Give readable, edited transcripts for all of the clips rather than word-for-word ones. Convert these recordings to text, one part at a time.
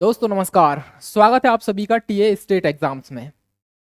दोस्तों नमस्कार। स्वागत है आप सभी का टीए स्टेट एग्जाम्स में।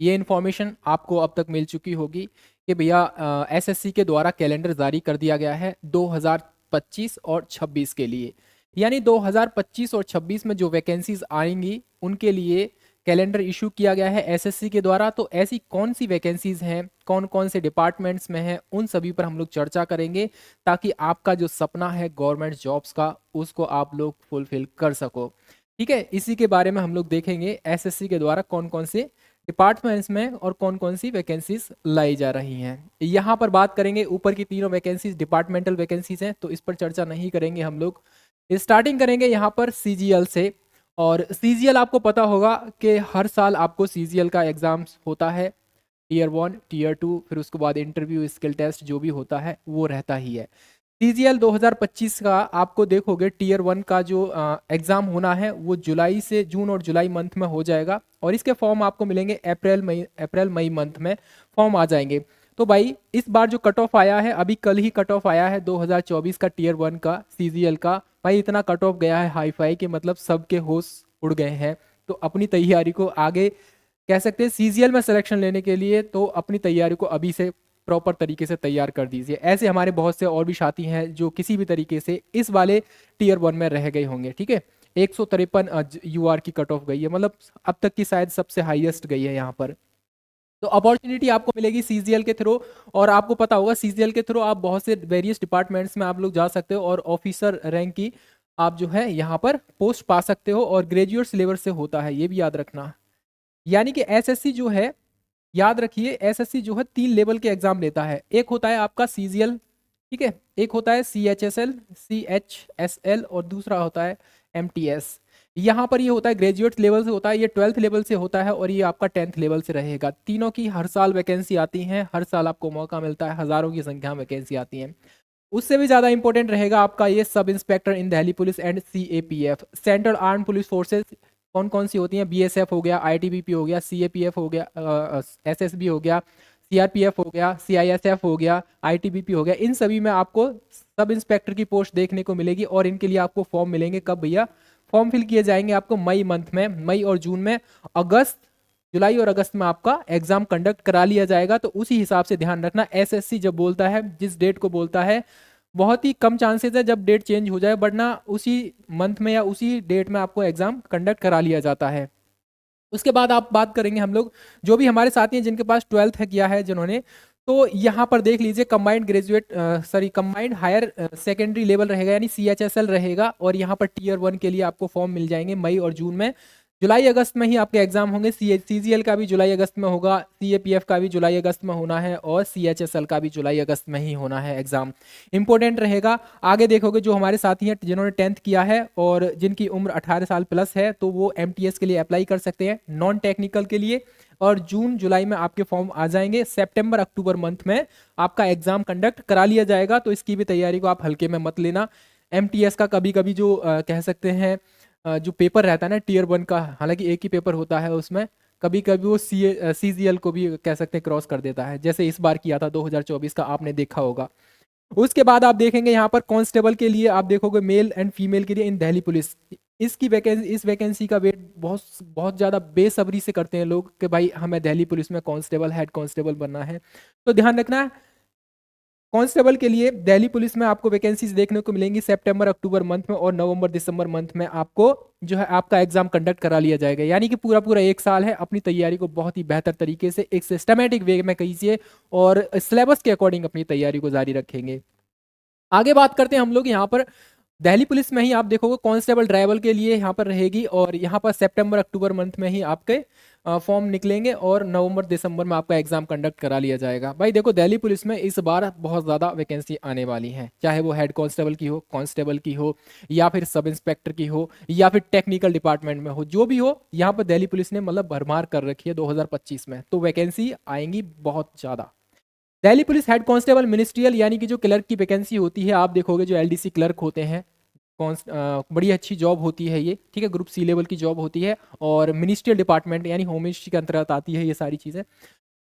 ये इन्फॉर्मेशन आपको अब तक मिल चुकी होगी कि भैया एसएससी के द्वारा कैलेंडर जारी कर दिया गया है 2025 और 26 के लिए। यानी 2025 और 26 में जो वैकेंसीज आएंगी उनके लिए कैलेंडर इशू किया गया है एसएससी के द्वारा। तो ऐसी कौन सी वैकेंसीज हैं, कौन कौन से डिपार्टमेंट्स में हैं, उन सभी पर हम लोग चर्चा करेंगे ताकि आपका जो सपना है गवर्नमेंट जॉब्स का उसको आप लोग फुलफिल कर सको। ठीक है, इसी के बारे में हम लोग देखेंगे एसएससी के द्वारा कौन कौन से डिपार्टमेंट्स में और कौन कौन सी वैकेंसीज लाई जा रही हैं। यहाँ पर बात करेंगे, ऊपर की तीनों वैकेंसीज डिपार्टमेंटल वैकेंसीज हैं तो इस पर चर्चा नहीं करेंगे हम लोग। स्टार्टिंग करेंगे यहाँ पर सीजीएल से। और सीजीएल आपको पता होगा कि हर साल आपको सीजीएल का एग्जाम होता है। टीयर 1 टीयर 2 फिर उसके बाद इंटरव्यू स्किल टेस्ट जो भी होता है वो रहता ही है। सीजीएल 2025 का आपको देखोगे टीयर 1 का जो एग्ज़ाम होना है वो जुलाई से जून और जुलाई मंथ में हो जाएगा और इसके फॉर्म आपको मिलेंगे अप्रैल मई मंथ में फॉर्म आ जाएंगे। तो भाई इस बार जो कट ऑफ आया है, अभी कल ही कट ऑफ आया है 2024 का टीयर 1 का सीजीएल का। भाई इतना कट ऑफ गया है हाई फाई कि मतलब सबके होश उड़ गए हैं। तो अपनी तैयारी को आगे कह सकते हैं सीजीएल में सिलेक्शन लेने के लिए तो अपनी तैयारी को अभी से प्रॉपर तरीके से तैयार कर दीजिए। ऐसे हमारे बहुत से और भी साथी हैं जो किसी भी तरीके से इस वाले टीयर 1 में रह गए होंगे। ठीक है, 153 यूआर की कट ऑफ गई है, मतलब अब तक की शायद सबसे हाईएस्ट गई है यहाँ पर। तो अपॉर्चुनिटी आपको मिलेगी सीजीएल के थ्रू। और आपको पता होगा सीजीएल के थ्रू आप बहुत से वेरियस डिपार्टमेंट्स में आप लोग जा सकते हो और ऑफिसर रैंक की आप जो है यहाँ पर पोस्ट पा सकते हो और ग्रेजुएट लेवल से होता है, ये भी याद रखना। यानी कि एसएससी जो है, याद रखिए एसएससी जो है 3 लेवल के एग्जाम लेता है। एक होता है आपका सीजीएल, ठीक है, एक होता है सीएचएसएल और दूसरा होता है एमटीएस। यहाँ पर ये होता है ग्रेजुएट लेवल से होता है, ये 12th लेवल से होता है और ये आपका 10th लेवल से रहेगा। तीनों की हर साल वैकेंसी आती है, हर साल आपको मौका मिलता है, हजारों की संख्या में वैकेंसी आती है। उससे भी ज़्यादा इंपॉर्टेंट रहेगा आपका ये sub inspector in Delhi police and CAPF, central arm police forces. कौन कौन सी होती हैं? बीएसएफ हो गया, आईटीबीपी हो गया, सीएपीएफ हो गया, एसएसबी हो गया, सीआरपीएफ हो गया, सीआईएसएफ हो गया, आईटीबीपी हो गया। इन सभी में आपको सब इंस्पेक्टर की पोस्ट देखने को मिलेगी और इनके लिए आपको फॉर्म मिलेंगे कब भैया? फॉर्म फिल किए जाएंगे आपको मई मंथ में, मई और जून में। अगस्त, जुलाई और अगस्त में आपका एग्जाम कंडक्ट करा लिया जाएगा। तो उसी हिसाब से ध्यान रखना, एसएससी जब बोलता है, जिस डेट को बोलता है, बहुत ही कम चांसेस है जब डेट चेंज हो जाए, वरना उसी मंथ में या उसी डेट में आपको एग्जाम कंडक्ट करा लिया जाता है। उसके बाद आप बात करेंगे हम लोग जो भी हमारे साथी हैं जिनके पास 12th है किया है जिन्होंने, तो यहाँ पर देख लीजिए combined graduate sorry combined higher secondary level रहेगा यानी सीएचएसएल रहेगा। और यहाँ पर टीयर 1 के लिए आपको फॉर्म मिल जाएंगे मई और जून में। जुलाई अगस्त में ही आपके एग्जाम होंगे। सीजीएल का भी जुलाई अगस्त में होगा, सीएपीएफ का भी जुलाई अगस्त में होना है और सीएचएसएल का भी जुलाई अगस्त में ही होना है एग्जाम। इंपॉर्टेंट रहेगा। आगे देखोगे जो हमारे साथी हैं जिन्होंने 10th किया है और जिनकी उम्र 18 साल प्लस है तो वो एमटीएस के लिए अप्लाई कर सकते हैं नॉन टेक्निकल के लिए। और जून जुलाई में आपके फॉर्म आ जाएंगे। सितंबर अक्टूबर मंथ में आपका एग्जाम कंडक्ट करा लिया जाएगा, तो इसकी भी तैयारी को आप हल्के में मत लेना। एमटीएस का कभी कभी जो कह सकते हैं जो पेपर रहता है ना टीयर 1 का, हालांकि एक ही पेपर होता है उसमें, कभी कभी वो सीजीएल को भी कह सकते हैं क्रॉस कर देता है, जैसे इस बार किया था 2024 का, आपने देखा होगा। उसके बाद आप देखेंगे यहाँ पर कांस्टेबल के लिए आप देखोगे मेल एंड फीमेल के लिए इन दिल्ली पुलिस। इसकी वैकेंसी, इस वैकेंसी का वेट बहुत बहुत ज़्यादा बेसब्री से करते हैं लोग कि भाई हमें दिल्ली पुलिस में कांस्टेबल, हेड कांस्टेबल बनना है। तो ध्यान रखना, कांस्टेबल के लिए दिल्ली पुलिस में आपको वैकेंसीज देखने को मिलेंगी सितंबर अक्टूबर मंथ में और नवंबर दिसंबर मंथ में आपको जो है आपका एग्जाम कंडक्ट करा लिया जाएगा। यानी कि पूरा पूरा एक साल है, अपनी तैयारी को बहुत ही बेहतर तरीके से एक सिस्टमेटिक वे में कीजिए और सिलेबस के अकॉर्डिंग अपनी तैयारी को जारी रखेंगे। आगे बात करते हैं हम लोग यहाँ पर दिल्ली पुलिस में ही आप देखोगे कांस्टेबल ड्राइवर के लिए यहाँ पर रहेगी और यहाँ पर सितंबर अक्टूबर मंथ में ही आपके फॉर्म निकलेंगे और नवंबर दिसंबर में आपका एग्जाम कंडक्ट करा लिया जाएगा। भाई देखो दिल्ली पुलिस में इस बार बहुत ज़्यादा वैकेंसी आने वाली है, चाहे वो हेड कांस्टेबल की हो, कांस्टेबल की हो, या फिर सब इंस्पेक्टर की हो, या फिर टेक्निकल डिपार्टमेंट में हो, जो भी हो, यहाँ पर दिल्ली पुलिस ने मतलब भरमार कर रखी है 2025 में, तो वैकेंसी आएंगी बहुत ज़्यादा। Delhi police head constable ministerial यानी कि जो क्लर्क की वैकेंसी होती है, आप देखोगे जो एलडीसी क्लर्क होते हैं, बड़ी अच्छी जॉब होती है ये, ठीक है, ग्रुप सी लेवल की जॉब होती है और मिनिस्ट्रियल डिपार्टमेंट यानी होम मिनिस्ट्री के अंतर्गत आती है ये सारी चीज़ें।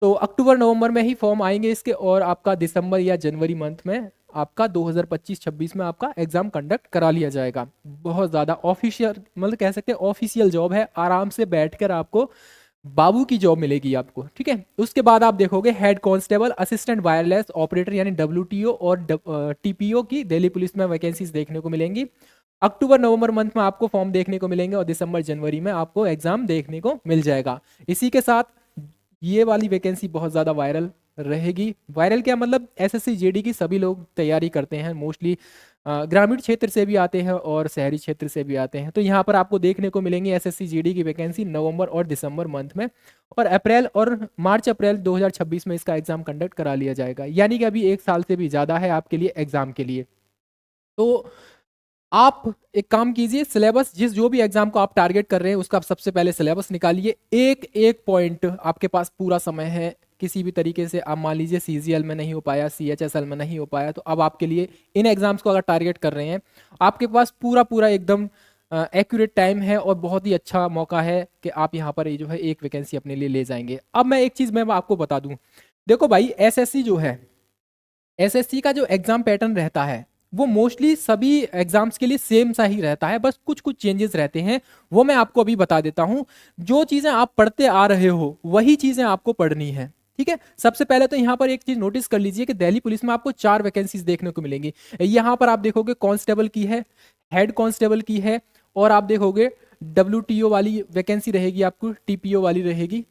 तो अक्टूबर नवंबर में ही फॉर्म आएंगे इसके और आपका दिसंबर या जनवरी मंथ में आपका 2025-26 में आपका एग्जाम कंडक्ट करा लिया जाएगा। बहुत ज़्यादा ऑफिशियल, मतलब कह सकते हैं ऑफिशियल जॉब है, आराम से बैठकर आपको बाबू की जॉब मिलेगी आपको, ठीक है। उसके बाद आप देखोगे head constable, assistant wireless operator यानी डब्ल्यूटीओ और टीपीओ की दिल्ली पुलिस में वैकेंसीज देखने को मिलेंगी। अक्टूबर नवंबर मंथ में आपको फॉर्म देखने को मिलेंगे और दिसंबर जनवरी में आपको एग्जाम देखने को मिल जाएगा। इसी के साथ ये वाली वैकेंसी बहुत ज़्यादा वायरल रहेगी। वायरल क्या मतलब, एसएससी जीडी की सभी लोग तैयारी करते हैं, मोस्टली ग्रामीण क्षेत्र से भी आते हैं और शहरी क्षेत्र से भी आते हैं। तो यहाँ पर आपको देखने को मिलेंगी एसएससी जीडी की वैकेंसी नवंबर और दिसंबर मंथ में, और अप्रैल और मार्च अप्रैल 2026 में इसका एग्जाम कंडक्ट करा लिया जाएगा। यानी कि अभी 1 साल से भी ज़्यादा है आपके लिए एग्जाम के लिए। तो आप एक काम कीजिए, सिलेबस जिस जो भी एग्जाम को आप टारगेट कर रहे हैं उसका आप सबसे पहले सिलेबस निकालिए। एक एक पॉइंट आपके पास पूरा समय है। किसी भी तरीके से आप मान लीजिए सीजीएल में नहीं हो पाया, सीएचएसएल में नहीं हो पाया, तो अब आपके लिए इन एग्जाम्स को अगर टारगेट कर रहे हैं, आपके पास पूरा पूरा एकदम एक्यूरेट टाइम है और बहुत ही अच्छा मौका है कि आप यहाँ पर ये जो है एक वैकेंसी अपने लिए ले जाएंगे। अब मैं एक चीज़ मैं आपको बता दूं, देखो भाई एसएससी जो है, एसएससी का जो एग्जाम पैटर्न रहता है वो मोस्टली सभी एग्जाम्स के लिए सेम सा ही रहता है, बस कुछ कुछ चेंजेस रहते हैं, वो मैं आपको अभी बता देता हूं। जो चीजें आप पढ़ते आ रहे हो वही चीजें आपको पढ़नी है, ठीक है। सबसे पहले तो यहाँ पर एक चीज नोटिस कर लीजिए कि दिल्ली पुलिस में आपको 4 वैकेंसीज देखने को मिलेंगी। यहाँ पर आप देखोगे कांस्टेबल की है, हेड कांस्टेबल की है, और आप देखोगे डब्ल्यूटीओ वाली वैकेंसी रहेगी, आपको टीपीओ वाली रहेगी,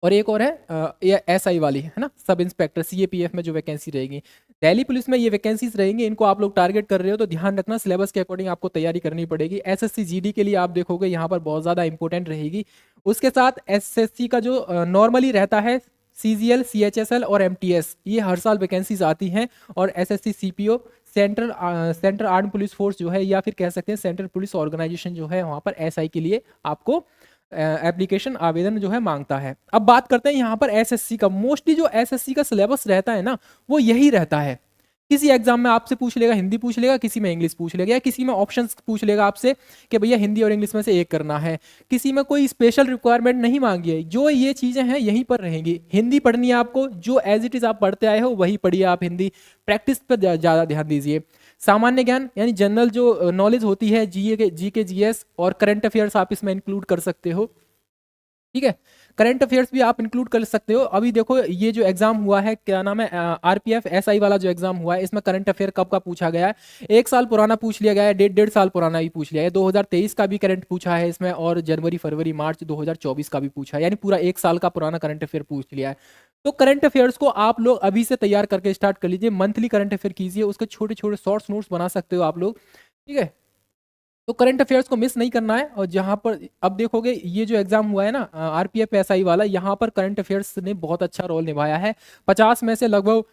और एक और है एसआई वाली, है ना, सब इंस्पेक्टर सीएपीएफ में जो वैकेंसी रहेगी। दिल्ली पुलिस में ये वैकेंसीज रहेंगी, इनको आप लोग टारगेट कर रहे हो तो ध्यान रखना सिलेबस के अकॉर्डिंग आपको तैयारी करनी पड़ेगी। एसएससी जीडी के लिए आप देखोगे यहाँ पर बहुत ज़्यादा इंपॉर्टेंट रहेगी। उसके साथ एसएससी का जो नॉर्मली रहता है सीजीएल, सीएचएसएल और एमटीएस, ये हर साल वैकेंसीज आती हैं। और SSC CPO, central arm police force जो है, या फिर कह सकते हैं सेंट्रल पुलिस ऑर्गेनाइजेशन जो है, वहाँ पर एसआई के लिए आपको एप्लीकेशन आवेदन जो है मांगता है। अब बात करते हैं यहाँ पर एसएससी का। मोस्टली जो एसएससी का सिलेबस रहता है ना वो यही रहता है। किसी एग्जाम में आपसे पूछ लेगा, हिंदी पूछ लेगा, किसी में इंग्लिश पूछ लेगा, या किसी में ऑप्शंस पूछ लेगा आपसे कि भैया हिंदी और इंग्लिश में से एक करना है। किसी में कोई स्पेशल रिक्वायरमेंट नहीं मांगी है, जो ये चीजें हैं यहीं पर रहेंगी। हिंदी पढ़नी है आपको, जो एज इट इज आप पढ़ते आए हो वही पढ़िए आप हिंदी, प्रैक्टिस पर ज़्यादा ध्यान दीजिए। सामान्य ज्ञान यानी जनरल जो नॉलेज होती है, जीके जीएस और करंट अफेयर्स आप इसमें इंक्लूड कर सकते हो, ठीक है। करंट अफेयर्स भी आप इंक्लूड कर सकते हो। अभी देखो ये जो एग्जाम हुआ है, क्या नाम है, आरपीएफ एसआई वाला जो एग्जाम हुआ है, इसमें करंट अफेयर कब का पूछा गया है, 1 साल पुराना पूछ लिया गया है, 1.5 साल पुराना भी पूछ लिया है, 2023 का भी करंट पूछा है इसमें, और जनवरी फरवरी मार्च 2024 का भी पूछा है, यानी पूरा 1 साल का पुराना करंट अफेयर पूछ लिया है। तो करंट अफेयर्स को आप लोग अभी से तैयार करके स्टार्ट कर लीजिए। मंथली करंट अफेयर कीजिए, उसके छोटे छोटे शॉर्ट्स नोट्स बना सकते हो आप लोग, ठीक है। तो करंट अफेयर्स को मिस नहीं करना है। और जहां पर अब देखोगे ये जो एग्जाम हुआ है ना आरपीएफ एसआई वाला, यहाँ पर करंट अफेयर्स ने बहुत अच्छा रोल निभाया है। 50 में से लगभग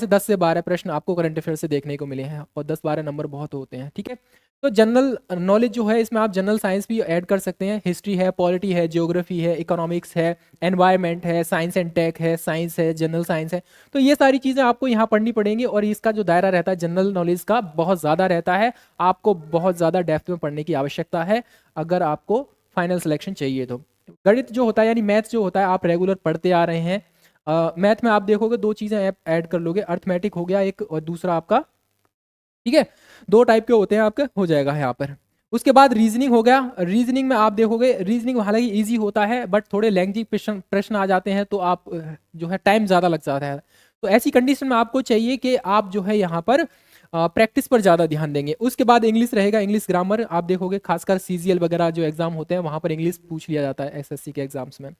10 से 12 प्रश्न आपको करंट अफेयर्स से देखने को मिले हैं, और 10-12 नंबर बहुत होते हैं, ठीक है। तो जनरल नॉलेज जो है इसमें आप जनरल साइंस भी ऐड कर सकते हैं, हिस्ट्री है, पॉलिटी है, ज्योग्राफी है, इकोनॉमिक्स है, एनवायरनमेंट है, साइंस एंड टेक है, साइंस है, जनरल साइंस है। तो ये सारी चीज़ें आपको यहाँ पढ़नी पड़ेंगी, और इसका जो दायरा रहता है जनरल नॉलेज का बहुत ज़्यादा रहता है। आपको बहुत ज़्यादा डेप्थ में पढ़ने की आवश्यकता है अगर आपको फाइनल सिलेक्शन चाहिए तो। गणित जो होता है यानी मैथ्स जो होता है आप रेगुलर पढ़ते आ रहे हैं। मैथ में आप देखोगे 2 चीज़ें ऐड कर लोगे, अर्थमेटिक हो गया एक, और दूसरा आपका, ठीक है, 2 टाइप के होते हैं आपके, हो जाएगा यहाँ पर। उसके बाद रीजनिंग हो गया। रीजनिंग में आप देखोगे, रीजनिंग हालांकि इजी होता है बट थोड़े लेंथी प्रश्न प्रश्न आ जाते हैं, तो आप जो है टाइम ज़्यादा लग जाता है। तो ऐसी कंडीशन में आपको चाहिए कि आप जो है यहाँ पर प्रैक्टिस पर ज़्यादा ध्यान देंगे। उसके बाद इंग्लिश रहेगा, इंग्लिश ग्रामर आप देखोगे, खासकर सीजीएल वगैरह जो एग्जाम होते हैं वहाँ पर इंग्लिश पूछ लिया जाता है एसएससी के एग्जाम्स में।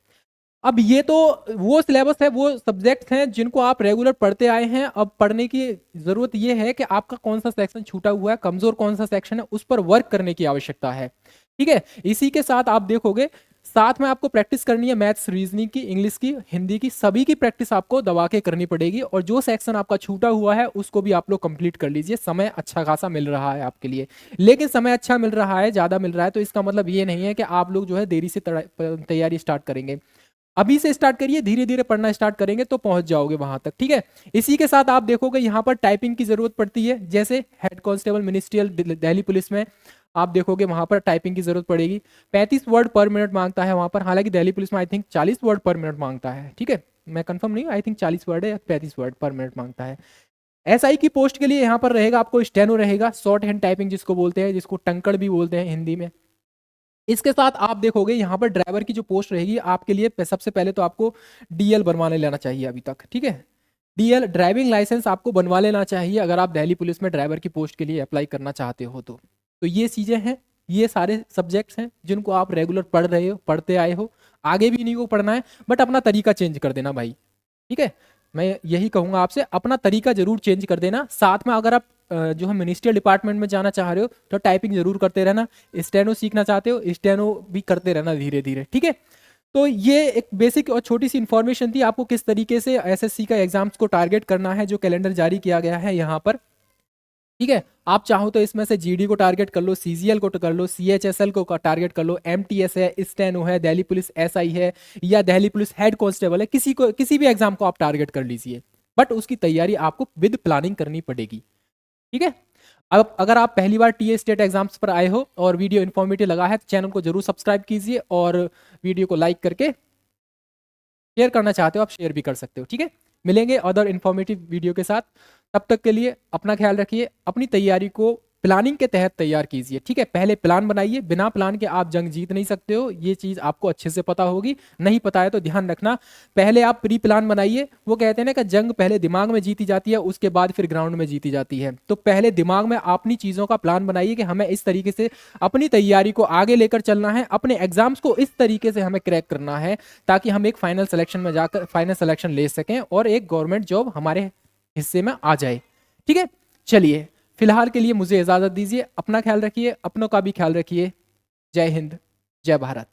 अब ये तो वो सिलेबस है, वो सब्जेक्ट्स हैं जिनको आप रेगुलर पढ़ते आए हैं। अब पढ़ने की ज़रूरत ये है कि आपका कौन सा सेक्शन छूटा हुआ है, कमज़ोर कौन सा सेक्शन है, उस पर वर्क करने की आवश्यकता है, ठीक है। इसी के साथ आप देखोगे साथ में आपको प्रैक्टिस करनी है, मैथ्स, रीजनिंग की, इंग्लिश की, हिंदी की, सभी की प्रैक्टिस आपको दबा के करनी पड़ेगी। और जो सेक्शन आपका छूटा हुआ है उसको भी आप लोग कंप्लीट कर लीजिए। समय अच्छा खासा मिल रहा है आपके लिए, लेकिन समय अच्छा मिल रहा है, ज़्यादा मिल रहा है, तो इसका मतलब ये नहीं है कि आप लोग जो है देरी से तैयारी स्टार्ट करेंगे। अभी से स्टार्ट करिए, धीरे धीरे पढ़ना स्टार्ट करेंगे तो पहुंच जाओगे वहां तक, ठीक है। इसी के साथ आप देखोगे यहाँ पर टाइपिंग की जरूरत पड़ती है, जैसे head constable ministerial Delhi police में आप देखोगे वहां पर टाइपिंग की जरूरत पड़ेगी। 35 वर्ड पर मिनट मांगता है वहां पर, हालांकि दिल्ली पुलिस में आई थिंक 40 वर्ड पर मिनट मांगता है, ठीक है। मैं कंफर्म नहीं, आई थिंक 40 वर्ड है या 35 वर्ड पर मिनट मांगता है। एसआई की पोस्ट के लिए यहाँ पर रहेगा आपको स्टेनो रहेगा, शॉर्ट हैंड टाइपिंग जिसको बोलते हैं, जिसको टंकड़ भी बोलते हैं हिंदी में। इसके साथ आप देखोगे यहाँ पर ड्राइवर की जो पोस्ट रहेगी आपके लिए सबसे पहले तो आपको डीएल बनवाने लेना चाहिए अभी तक, ठीक है। डीएल ड्राइविंग लाइसेंस आपको बनवा लेना चाहिए अगर आप दिल्ली पुलिस में ड्राइवर की पोस्ट के लिए अप्लाई करना चाहते हो तो ये चीज़ें हैं, ये सारे सब्जेक्ट्स हैं जिनको आप रेगुलर पढ़ रहे हो, पढ़ते आए हो, आगे भी इन्हीं को पढ़ना है, बट अपना तरीका चेंज कर देना भाई, ठीक है। मैं यही कहूँगा आपसे, अपना तरीका जरूर चेंज कर देना। साथ में अगर आप जो है मिनिस्ट्रियल डिपार्टमेंट में जाना चाह रहे हो तो टाइपिंग जरूर करते रहना, स्टेनो सीखना चाहते हो स्टेनो भी करते रहना धीरे धीरे, ठीक है। तो ये एक बेसिक और छोटी सी इन्फॉर्मेशन थी आपको किस तरीके से एसएससी का एग्जाम्स को टारगेट करना है, जो कैलेंडर जारी किया गया है यहाँ पर, ठीक है। आप चाहो तो इसमें से जीडी को टारगेट कर लो, सीजीएल को कर लो, सीएचएसएल को टारगेट कर लो, एमटीएस है, स्टेनो है, दिल्ली पुलिस एसआई है, या दिल्ली पुलिस हेड कांस्टेबल है, किसी भी एग्जाम को आप टारगेट कर लीजिए, बट उसकी तैयारी आपको विद प्लानिंग करनी पड़ेगी, ठीक है। अब अगर आप पहली बार टीए स्टेट एग्जाम्स पर आए हो और वीडियो इन्फॉर्मेटिव लगा है तो चैनल को जरूर सब्सक्राइब कीजिए, और वीडियो को लाइक करके शेयर करना चाहते हो आप शेयर भी कर सकते हो, ठीक है। मिलेंगे अदर इन्फॉर्मेटिव वीडियो के साथ, तब तक के लिए अपना ख्याल रखिए, अपनी तैयारी को प्लानिंग के तहत तैयार कीजिए, ठीक है। पहले प्लान बनाइए, बिना प्लान के आप जंग जीत नहीं सकते हो, ये चीज आपको अच्छे से पता होगी, नहीं पता है तो ध्यान रखना। पहले आप प्री प्लान बनाइए, वो कहते हैं ना कि जंग पहले दिमाग में जीती जाती है, उसके बाद फिर ग्राउंड में जीती जाती है। तो पहले दिमाग में अपनी चीजों का प्लान बनाइए कि हमें इस तरीके से अपनी तैयारी को आगे लेकर चलना है, अपने एग्जाम्स को इस तरीके से हमें क्रैक करना है ताकि हम एक फाइनल सिलेक्शन में जाकर फाइनल सिलेक्शन ले सकें और एक गवर्नमेंट जॉब हमारे हिस्से में आ जाए, ठीक है। चलिए फिलहाल के लिए मुझे इजाजत दीजिए, अपना ख्याल रखिए, अपनों का भी ख्याल रखिए। जय हिंद, जय भारत।